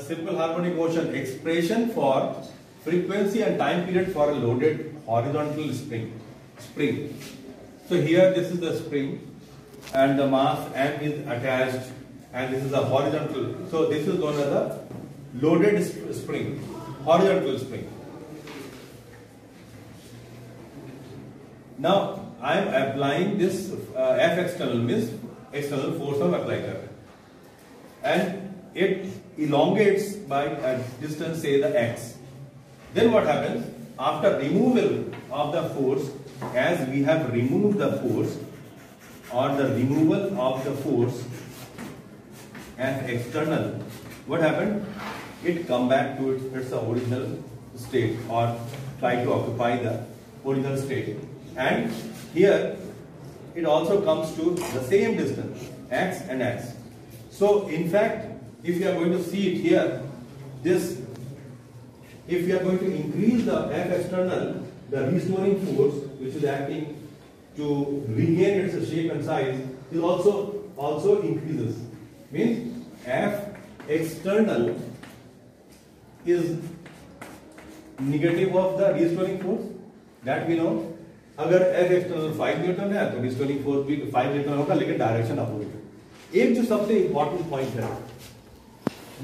simple harmonic motion expression for frequency and time period for a loaded horizontal spring. So here this is the spring and the mass m is attached, and this is a horizontal. So this is known as a loaded spring, horizontal spring. Now I am applying this F external, means external force of apply कर रहे हैं, and it elongates by a distance, say the x. Then what happens after removal of the force? As we have removed the force, or the removal of the force F external, what happened? It come back to its original state, or try to occupy the original state. And here it also comes to the same distance, x and x. So in fact, if you are going to see it here, this, if you are going to increase the F external, the restoring force which is acting to regain its shape and size is also increases. Means F external is negative of the restoring force, that we know. अगर F external 5 Newton है तो restoring force भी 5 Newton होगा, लेकिन direction opposite है। एक जो सबसे इंपॉर्टेंट पॉइंट है,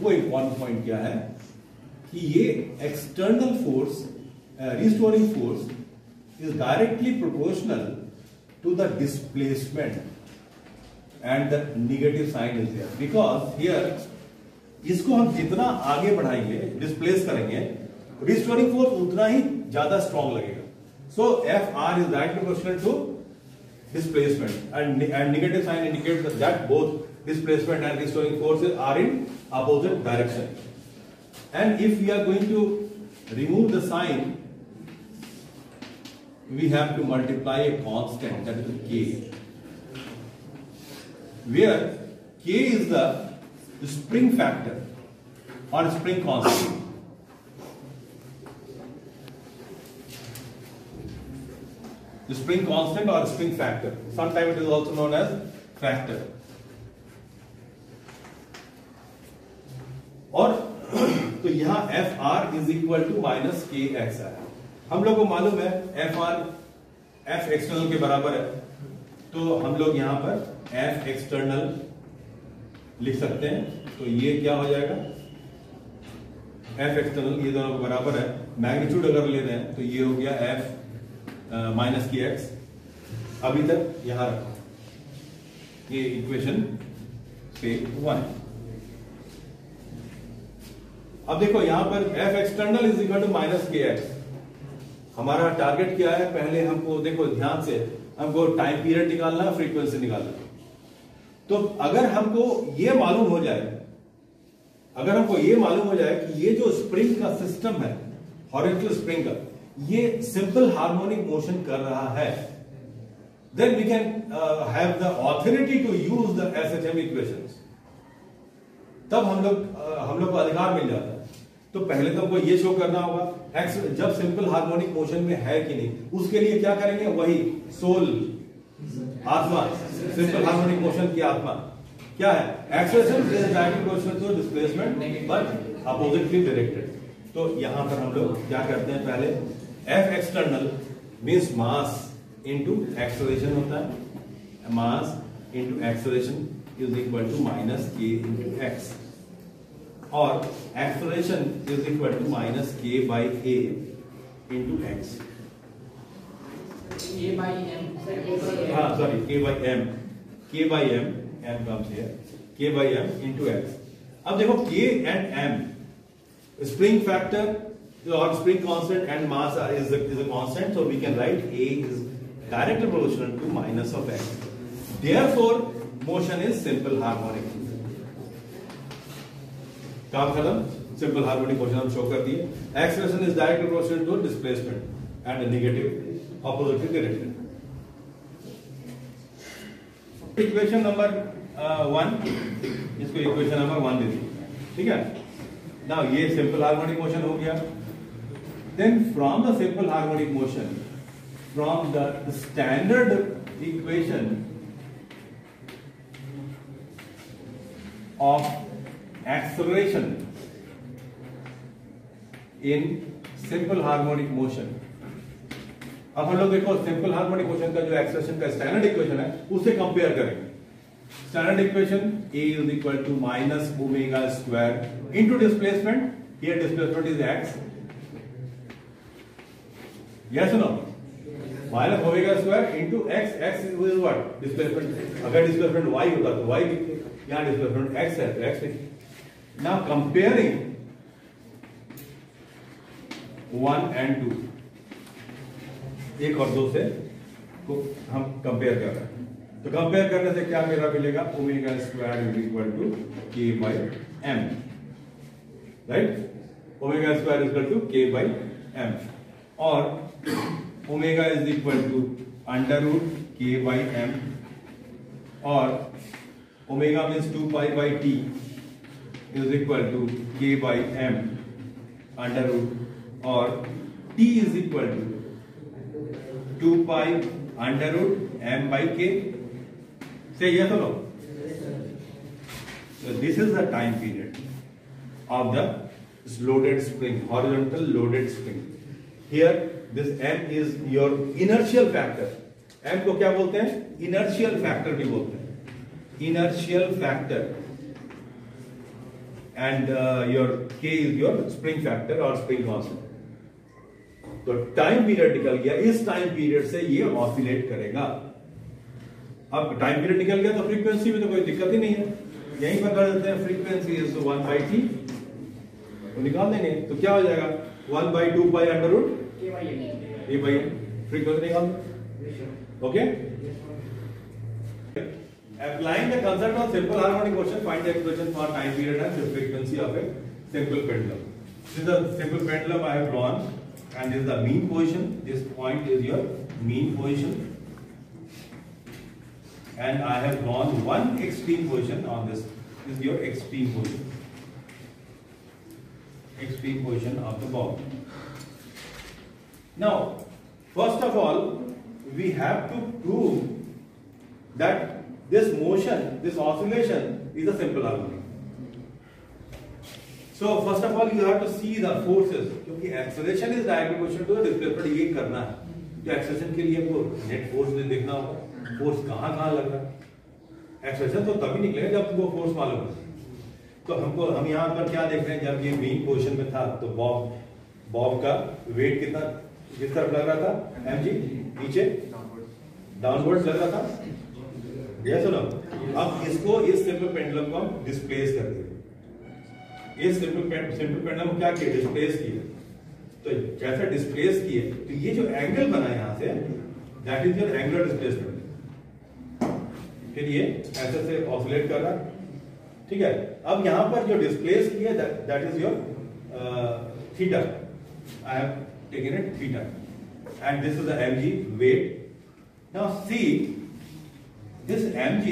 वो इंपॉर्टेंट पॉइंट क्या है कि ये external force, restoring force is directly proportional to the displacement and the negative sign is here, because here इसको हम जितना आगे बढ़ाएंगे, डिस्प्लेस करेंगे, रिस्टोरिंग फोर्स उतना ही ज्यादा स्ट्रॉन्ग लगेगा. So Fr is directly proportional to displacement, and negative sign indicates that both displacement and restoring forces are in opposite direction. And if we are going to remove the sign, we have to multiply a constant, that is K, where K is the spring factor or spring constant. The spring constant or spring factor. Sometimes it is also known as factor. और तो यहाँ Fr is equal to minus Kx है. हम लोग को मालूम है Fr F external के बराबर है, तो हम लोग यहाँ पर F एक्सटर्नल लिख सकते हैं. तो ये क्या हो जाएगा, F एक्सटर्नल, ये दोनों के बराबर है. मैग्नीट्यूड अगर ले रहे हैं तो ये हो गया F माइनस की एक्स. अभी तक यहां रखो, ये इक्वेशन पे 1. अब देखो यहां पर F external is equal to minus k x. हमारा टारगेट क्या है, पहले हमको देखो ध्यान से, हमको टाइम पीरियड निकालना है, फ्रीक्वेंसी निकालना है. तो अगर हमको ये मालूम हो जाए, अगर हमको ये मालूम हो जाए कि ये जो स्प्रिंग का सिस्टम है, हॉरिजॉन्टल स्प्रिंग का, ये सिंपल हार्मोनिक मोशन कर रहा है, then we can have the authority to use the SHM equations. तब हम लोग को अधिकार मिल जाता है. तो पहले तो हमको ये शो करना होगा एक्स जब सिंपल हार्मोनिक मोशन में है कि नहीं. उसके लिए क्या करेंगे, वही सोल, आत्मा, सिंपल हार्मोनिक मोशन की आत्मा क्या है, acceleration is directly proportional to displacement but oppositely directed. तो यहां पर हम लोग क्या करते हैं, पहले F external means mass into acceleration होता है. Mass into acceleration is equal to minus k into x, और acceleration is equal to minus k by a into x. हाँ sorry, k by m comes here, k by m into x. अब देखो k and m, spring factor or spring constant and mass is a constant, so we can write A is directly proportional to minus of x. Therefore motion is simple harmonic. काम खत्म. Simple harmonic motion हम show कर दिए. Acceleration is directly proportional to displacement and negative oppositely directed. Equation number 1, इसको equation number 1 दे दी, ठीक है. Now ये simple harmonic motion हो गया. Then from the simple harmonic motion, from the standard equation of acceleration in simple harmonic motion. अब हम लोग देखो सिंपल हार्मोनिक मोशन का जो एक्सप्रेशन का स्टैंडर्ड इक्वेशन है उसे कंपेयर करेंगे। Standard equation A is equal to minus omega square into displacement, here displacement is x, yes no, minus omega square into x, x is what displacement. अगर displacement y होता तो y लिखते, यहां displacement x है तो x लिखते। Now comparing 1 and 2, एक और दो से को हम कंपेयर कर रहे हैं, तो कंपेयर करने से क्या मेरा मिलेगा, omega square is equal to k by m, right, omega square is equal to k by m, और omega is equal to under root k by m, और omega means 2 pi by t is equal to k by m under root, और t is equal to 2 pi under root m by k. Say yes or no? So this is the time period of the loaded spring, horizontal loaded spring. Here this m is your inertial factor. m को क्या बोलते हैं, inertial factor भी बोलते हैं, inertial factor, and your k is your spring factor or spring constant. तो time period निकल गया, इस टाइम पीरियड से ये ऑसिलेट करेगा। अब टाइम पीरियड निकल गया तो फ्रीक्वेंसी में तो कोई दिक्कत ही नहीं है, यहीं पर कर देते हैं फ्रीक्वेंसी इज 1 by t, तो निकाल देंगे, तो क्या हो जाएगा 1 by 2 pi under root k by m, frequency निकाल दो। Okay, applying the concept of simple harmonic motion, find the expression for time period and the frequency of a simple pendulum. This is a simple pendulum I have drawn, and this is the mean position, this point is your mean position, and I have drawn one extreme position on this is your extreme position of the ball. Now first of all we have to prove that this motion, this oscillation is a simple harmonic. So first of all you have to see the forces, क्योंकि acceleration is direct proportional to the displacement, ये करना है, तो acceleration के लिए आपको net force देखना होगा, force कहाँ लग रहा है। acceleration तो तभी निकलेगा जब तुमको force मालूम हो। तो हम यहाँ पर क्या देख रहे हैं, जब ये mean position में था तो बॉब का weight कितना किस तरफ लग रहा था, mg नीचे डाउनवर्ड लग रहा था, ये सुनो। अब इसको इस सिंपल पेंडुलम को हम डिस्प्लेस कर देंगे, ये सिंपल पेंडुलम क्या किया, डिस्प्लेस किया, तो जैसा डिस्प्लेस किए तो ये जो एंगल बना यहां से, that is your angular displacement, फिर ये ऐसे से ऑसिलेट कर रहा है, ठीक है। अब यहां पर जो डिस्प्लेस किया that is your theta, I have taken it theta, and this is the mg weight. Now see this mg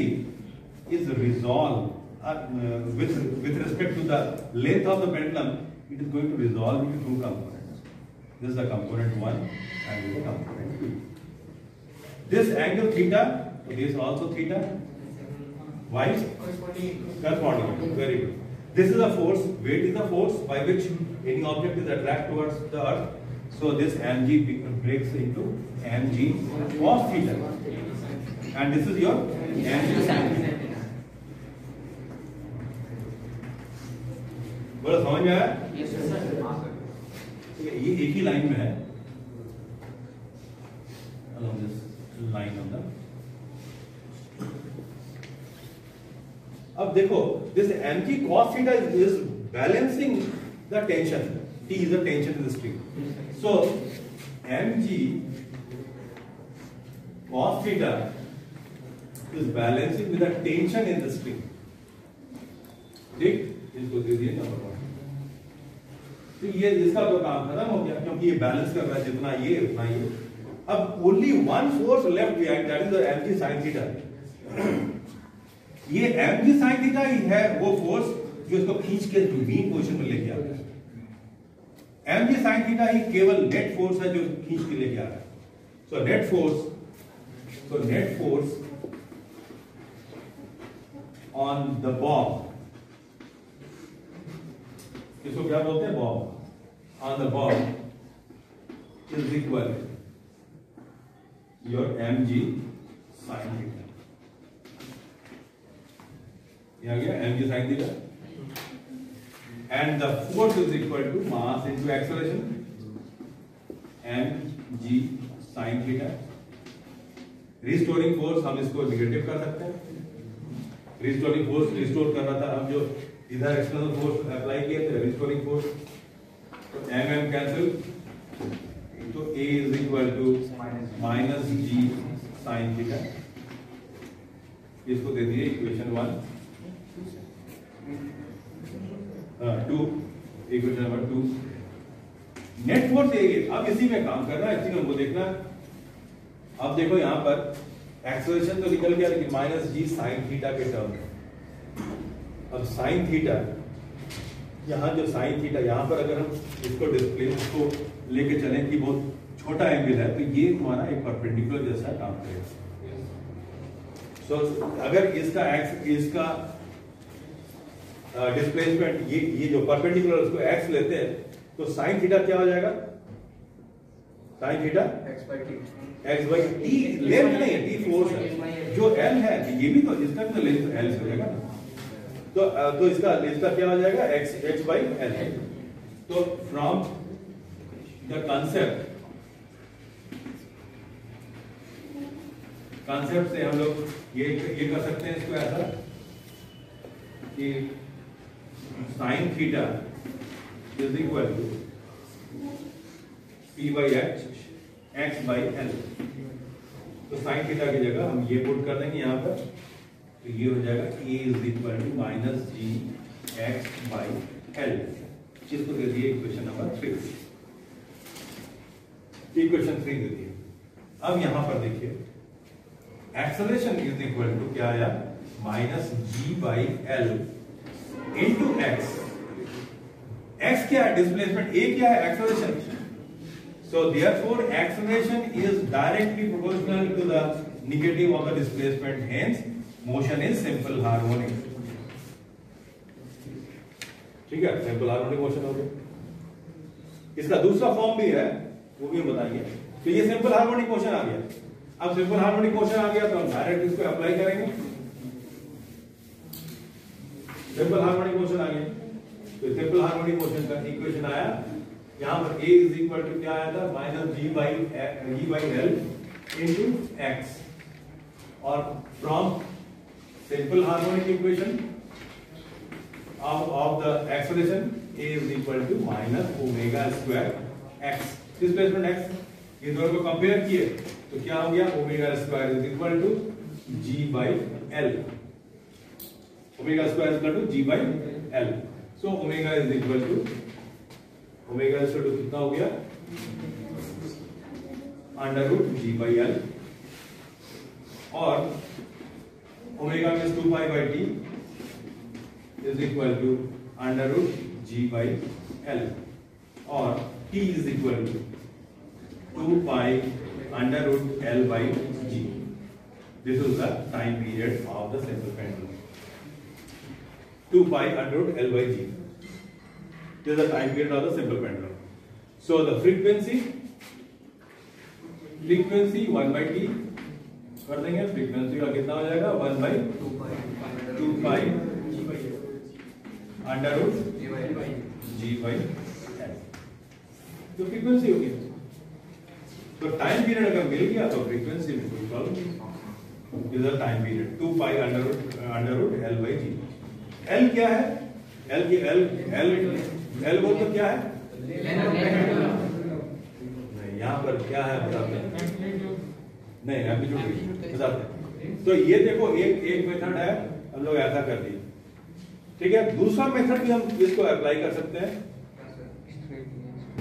is resolved with respect to the length of the pendulum, it is going to resolve into two components. This is the component 1 and this is the component 2. This angle theta, so this is also theta. Why? Corresponding. Very good. This is a force, weight is a force by which any object is attracted towards the earth. So this mg breaks into mg cos theta, and this is your mg sin theta. बोलो समझ में आया? ये एक ही line में है, along this line on the, अब देखो this mg cos theta is balancing the tension, T is the tension in the string, so mg cos theta is balancing with the tension in the string, ठीक, इसको दे दिए number 1, तो ये इसका तो काम खत्म हो गया, क्योंकि ये बैलेंस कर रहा है जितना ये उतना ये। अब only one force left behind, that is the mg sin theta. ये mg sin थीटा ही है वो फोर्स जो इसको खींच के मीन पोजीशन में लेके आ रहा है। mg sin थीटा ही केवल नेट फोर्स है जो खींच के लेके आ रहा है। So net force on the Bob, इसको क्या बोलते हैं, Bob. on the ball is equal your mg sin theta. ये आ गया mg sin theta, and the force is equal to mass into acceleration mg sin theta. Restoring force हम इसको negative कर सकते हैं, रिस्टोरिंग फोर्स रिस्टोर कर रहा था, हम जो इधर एक्सटर्नल फोर्स अप्लाई किए थे रिस्टोरिंग फोर्स, तो mm कैंसिल, तो a is equal to minus g sin theta. इसको दे दिए equation 1 2, equation number 2. Net force ये, अब इसी में काम करना है, इसी में हमको देखना है. अब देखो यहां पर एक्सेलरेशन तो निकल गया, लेकिन माइनस जी साइन थीटा के टर्म में. अब साइन थीटा, यहां जो साइन थीटा, यहां पर अगर हम इसको डिस्प्ले को लेके चलें कि बहुत छोटा एंगल है, तो ये हमारा एक परपेंडिकुलर जैसा काम करेगा. सो अगर इसका डिस्प्लेसमेंट ये जो परपेंडिकुलर उसको एक्स लेते हैं, तो साइन थीटा क्या हो जाएगा? Sine theta x by T. Length नहीं है, टी फोर्स है, जो एल है, ये भी तो इसका भी तो लेंथ एल हो जाएगा ना. तो इसका क्या हो जाएगा? X by l. तो फ्रॉम द कंसेप्ट से हम लोग ये कर सकते हैं इसको ऐसा कि sine theta is equal to p by x by l. तो साइन थीटा की जगह हम ये पुट कर देंगे यहां पर, तो ये हो जाएगा a is equal to minus g x by l. जिसको दे दिए इक्वेशन नंबर 3. इक्वेशन 3 दे दिए. अब यहां पर देखिए एक्सेलरेशन इज इक्वल टू क्या आया? Minus g by l into x. X क्या है? डिस्प्लेसमेंट. ए क्या है? Acceleration. So therefore acceleration is directly proportional to the negative of the displacement, hence motion is simple harmonic. ठीक है, simple harmonic motion हो गया. इसका दूसरा फॉर्म भी है, वो भी हम बताएंगे. तो ये सिंपल हार्मोनिक मोशन आ गया. अब सिंपल हार्मोनिक मोशन आ गया तो हम डायरेक्ट इसको अप्लाई करेंगे. सिंपल हार्मोनिक मोशन आ गया, तो सिंपल हार्मोनिक मोशन का इक्वेशन आया. यहां पर a इज इक्वल टू क्या आया था? Minus g by l into x. और from simple harmonic equation of the acceleration a is equal to minus omega square x. Displacement x, ये दोनों को कंपेयर किए तो क्या हो गया? Omega square is equal to g by l. Omega square is equal to g by l. So omega is equal to कितना हो गया? Under root g by l. और omega means 2 pi by t is equal to under root g by l, और t is equal to 2 pi under root l by g. This is the time period of the simple pendulum. 2 pi under root l by g. This is the time period of the simple pendulum. So the frequency 1 by t कर देंगे. Frequency का कितना हो जाएगा? 1 by 2 pi under root g by l. तो frequency होगी. तो time period अगर मिल गया तो फ्रीक्वेंसी में कोई प्रॉब्लम नहीं. इधर time period 2 pi under root l by g. L क्या है? एल बोल तो क्या है? नहीं, यहां पर क्या है बताते हैं? नहीं, एम्पलीट्यूड बताते हैं. तो ये देखो एक मेथड है, हम लोग ऐसा कर दिए. ठीक है, दूसरा मेथड भी हम इसको अप्लाई कर सकते हैं.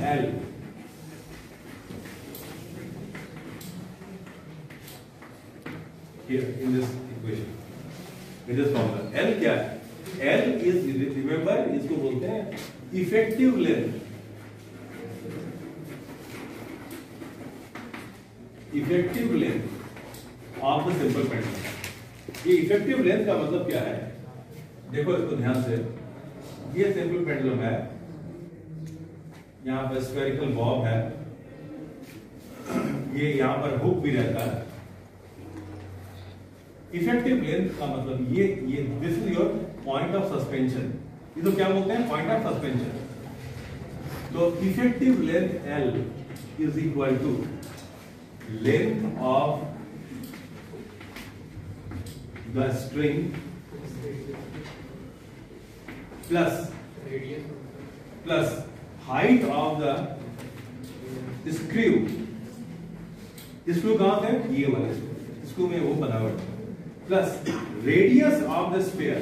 L here in this equation, in this formula. L क्या है? L is, remember, इसको बोलते हैं effective length. Effective length of the simple pendulum. ये इफेक्टिव लेंथ का मतलब क्या है? देखो इसको ध्यान से. ये सिंपल पेंडुलम है, यहाँ पर स्फेरिकल बॉब है, ये यहाँ पर हुक भी रहता है। इफेक्टिव लेंथ का मतलब ये this is your point of suspension. ये तो क्या बोलते हैं, पॉइंट ऑफ सस्पेंशन। तो effective length L is equal to length of the string plus height of the screw. Screw कहां थे, ये वाले स्क्रू में वो बनावट, plus radius of the sphere,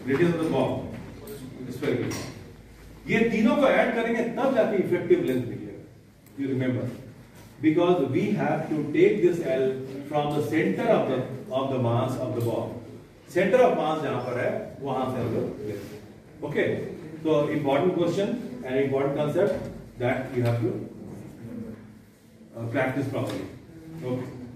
radius of the bob, sphere. ये तीनों को ऐड करेंगे तब जाके इफेक्टिव लेंथ निकलेगा। You remember, because we have to take this L from the centre of the mass of the bob. Centre of mass जहां पर है वहां से हम लोग, ओके। तो important question and important concept that you have to practice properly. Okay.